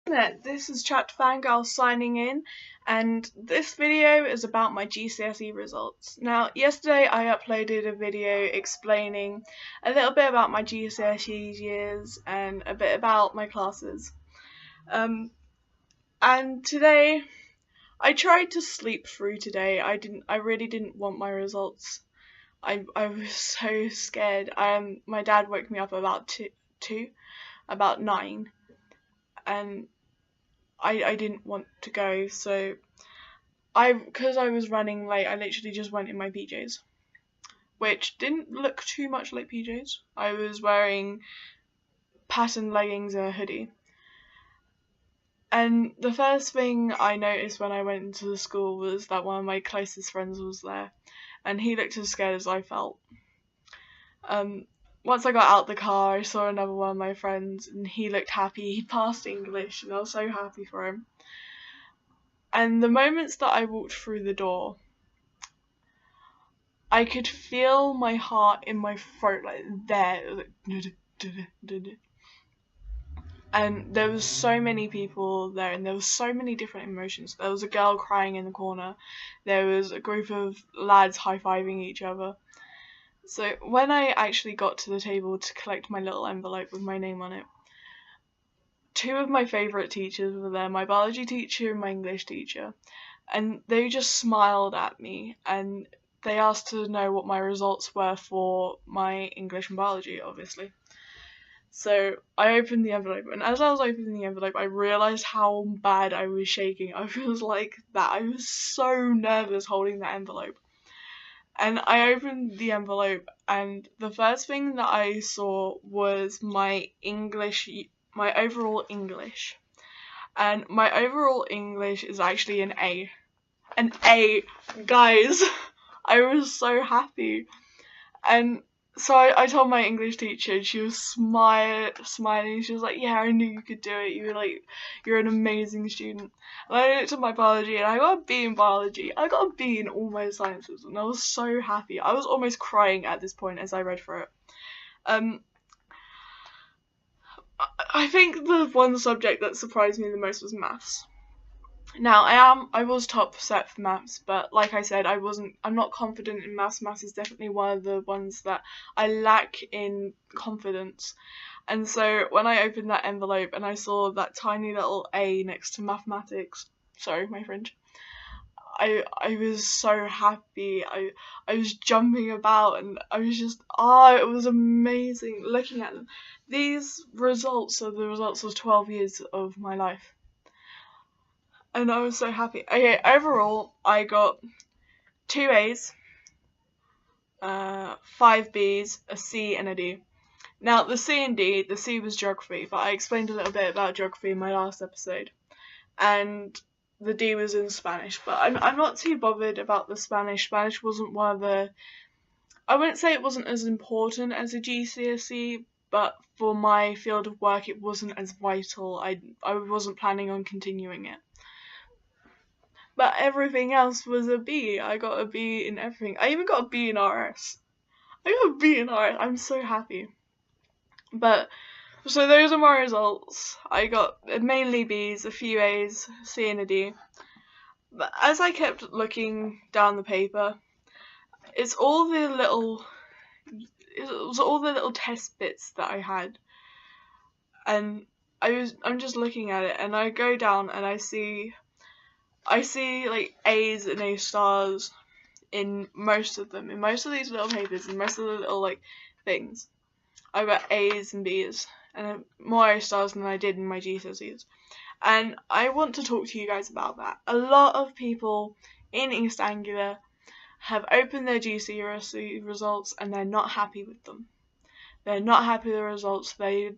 This is Chat Fangirl signing in, and this video is about my GCSE results. Now, yesterday I uploaded a video explaining a little bit about my GCSE years and a bit about my classes. And today I tried to sleep through today. I really didn't want my results. I was so scared. My dad woke me up about 9, and I didn't want to go, so because I was running late, I literally just went in my PJs, which didn't look too much like PJs. I was wearing patterned leggings and a hoodie. And the first thing I noticed when I went into the school was that one of my closest friends was there, and he looked as scared as I felt. Once I got out the car, I saw another one of my friends, and he looked happy. He passed English, and I was so happy for him. And the moments that I walked through the door, I could feel my heart in my throat, like there. And there was so many people there, and there was so many different emotions. There was a girl crying in the corner. There was a group of lads high-fiving each other. So when I actually got to the table to collect my little envelope with my name on it, two of my favourite teachers were there, my biology teacher and my English teacher, and they just smiled at me, and they asked to know what my results were for my English and biology, obviously. So I opened the envelope, and as I was opening the envelope, I realised how bad I was shaking. I was like that. I was so nervous holding that envelope. And I opened the envelope, and the first thing that I saw was my overall English. And my overall English is actually an A. An A, guys! I was so happy. And so I told my English teacher, and she was smiling. She was like, "Yeah, I knew you could do it. You're an amazing student." And I looked at my biology, and I got a B in biology. I got a B in all my sciences, and I was so happy. I was almost crying at this point as I read through it. I think the one subject that surprised me the most was maths. Now, I was top set for maths, but like I said, I'm not confident in maths. Maths is definitely one of the ones that I lack in confidence. And so when I opened that envelope and I saw that tiny little A next to mathematics, sorry, my French, I was so happy. I was jumping about, and I was just, it was amazing looking at them. These results are the results of 12 years of my life. And I was so happy. Okay, overall, I got 2 A's, 5 B's, a C, and a D. Now, the C and D, the C was geography, but I explained a little bit about geography in my last episode. And the D was in Spanish, but I'm not too bothered about the Spanish. Spanish wasn't one of the... I wouldn't say it wasn't as important as a GCSE, but for my field of work, it wasn't as vital. I wasn't planning on continuing it. But everything else was a B. I got a B in everything. I even got a B in RS. I got a B in RS. I'm so happy. But, so those are my results. I got mainly B's, a few A's, C and a D. But as I kept looking down the paper, it was all the little test bits that I had. And I'm just looking at it, and I go down and I see like A's and A stars in most of them, in most of these little papers, in most of the little like things. I got A's and B's and more A stars than I did in my GCSEs. And I want to talk to you guys about that. A lot of people in East Anglia have opened their GCSE results and they're not happy with them. They're not happy with the results. They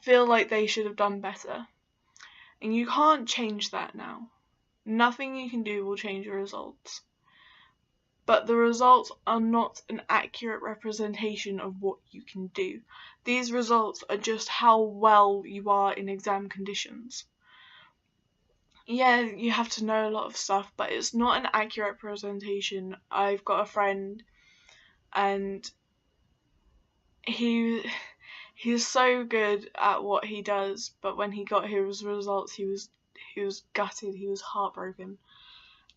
feel like they should have done better. And you can't change that now. Nothing you can do will change your results. But the results are not an accurate representation of what you can do. These results are just how well you are in exam conditions. Yeah, you have to know a lot of stuff, but it's not an accurate representation. I've got a friend, and he He's so good at what he does, but when he got his results, he was gutted. He was heartbroken,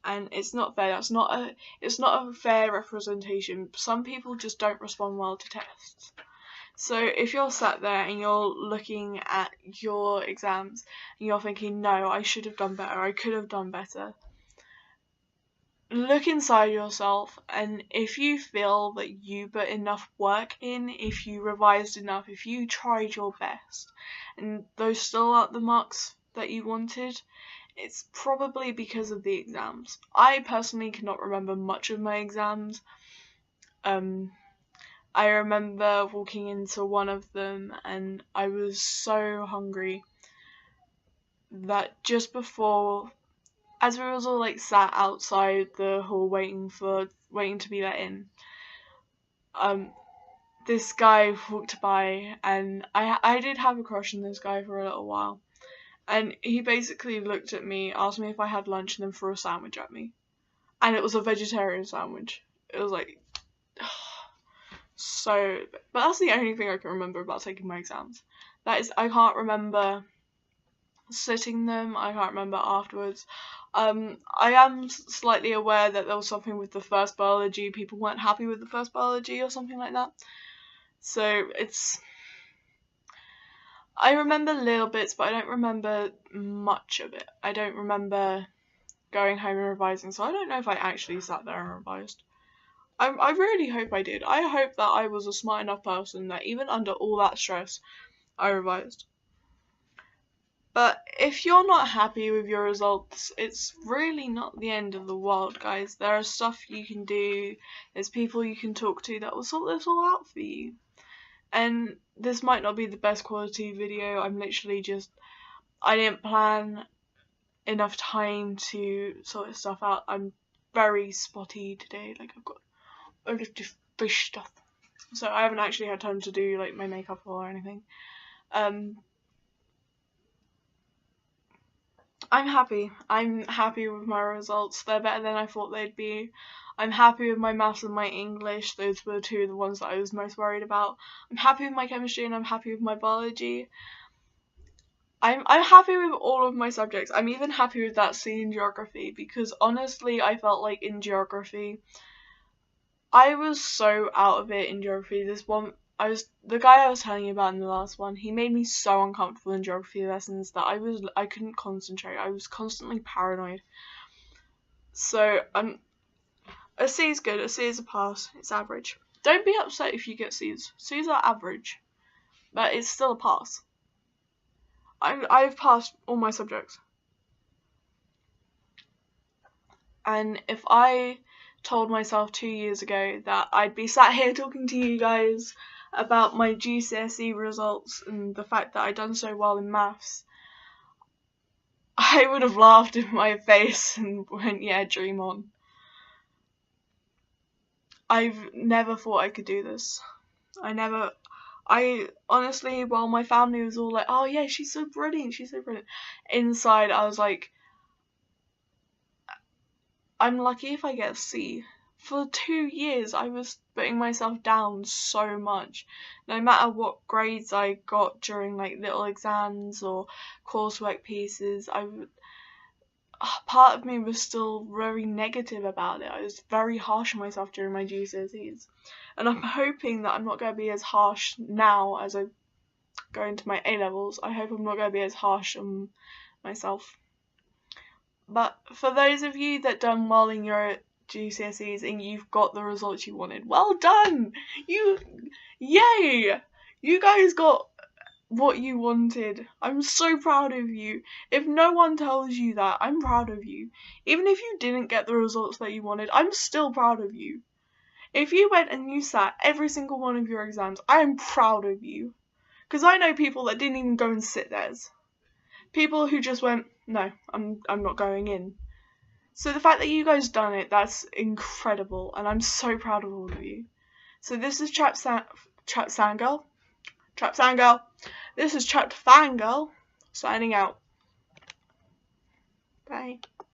and it's not fair. It's not a fair representation. Some people just don't respond well to tests. So if you're sat there and you're looking at your exams and you're thinking, no, I should have done better, I could have done better, look inside yourself, and if you feel that you put enough work in, if you revised enough, if you tried your best, and those still aren't the marks that you wanted, it's probably because of the exams. I personally cannot remember much of my exams. I remember walking into one of them and I was so hungry that just before, as we was all like sat outside the hall waiting to be let in, this guy walked by, and I did have a crush on this guy for a little while, and he basically looked at me, asked me if I had lunch, and then threw a sandwich at me, and it was a vegetarian sandwich. It was like so, but that's the only thing I can remember about taking my exams. That is, I can't remember sitting them, I can't remember afterwards. I am slightly aware that there was something with the first biology, people weren't happy with the first biology or something like that. So I remember little bits, but I don't remember much of it. I don't remember going home and revising, so I don't know if I actually sat there and revised. I really hope I did. I hope that I was a smart enough person that even under all that stress, I revised. But if you're not happy with your results, it's really not the end of the world, guys. There are stuff you can do, there's people you can talk to that will sort this all out for you. And this might not be the best quality video, I'm literally just, I didn't plan enough time to sort this stuff out. I'm very spotty today, like I've got a lot of fish stuff, so I haven't actually had time to do like my makeup or anything. I'm happy with my results. They're better than I thought they'd be. I'm happy with my maths and my English. Those were two of the ones that I was most worried about. I'm happy with my chemistry and I'm happy with my biology. I'm happy with all of my subjects. I'm even happy with that C in geography, because honestly I felt like in geography I was so out of it in geography. The guy I was telling you about in the last one, he made me so uncomfortable in geography lessons that I couldn't concentrate. I was constantly paranoid. So a C is good. A C is a pass. It's average. Don't be upset if you get C's. C's are average, but it's still a pass. I've passed all my subjects, and if I told myself 2 years ago that I'd be sat here talking to you guys about my GCSE results and the fact that I'd done so well in maths, I would have laughed in my face and went, yeah, dream on. I've never thought I could do this. I honestly, while my family was all like, oh yeah, she's so brilliant, inside I was like, I'm lucky if I get a C. For 2 years, I was putting myself down so much. No matter what grades I got during like little exams or coursework pieces, part of me was still very negative about it. I was very harsh on myself during my GCSEs. And I'm hoping that I'm not going to be as harsh now as I go into my A-levels. I hope I'm not going to be as harsh on myself. But for those of you that done well in your GCSEs and you've got the results you wanted, well done! Yay! You guys got what you wanted. I'm so proud of you. If no one tells you that, I'm proud of you. Even if you didn't get the results that you wanted, I'm still proud of you. If you went and you sat every single one of your exams, I am proud of you. Because I know people that didn't even go and sit theirs. People who just went, no, I'm not going in. So the fact that you guys done it, that's incredible, and I'm so proud of all of you. So this is Trapped Fangirl. This is Trapped Fangirl, signing out. Bye.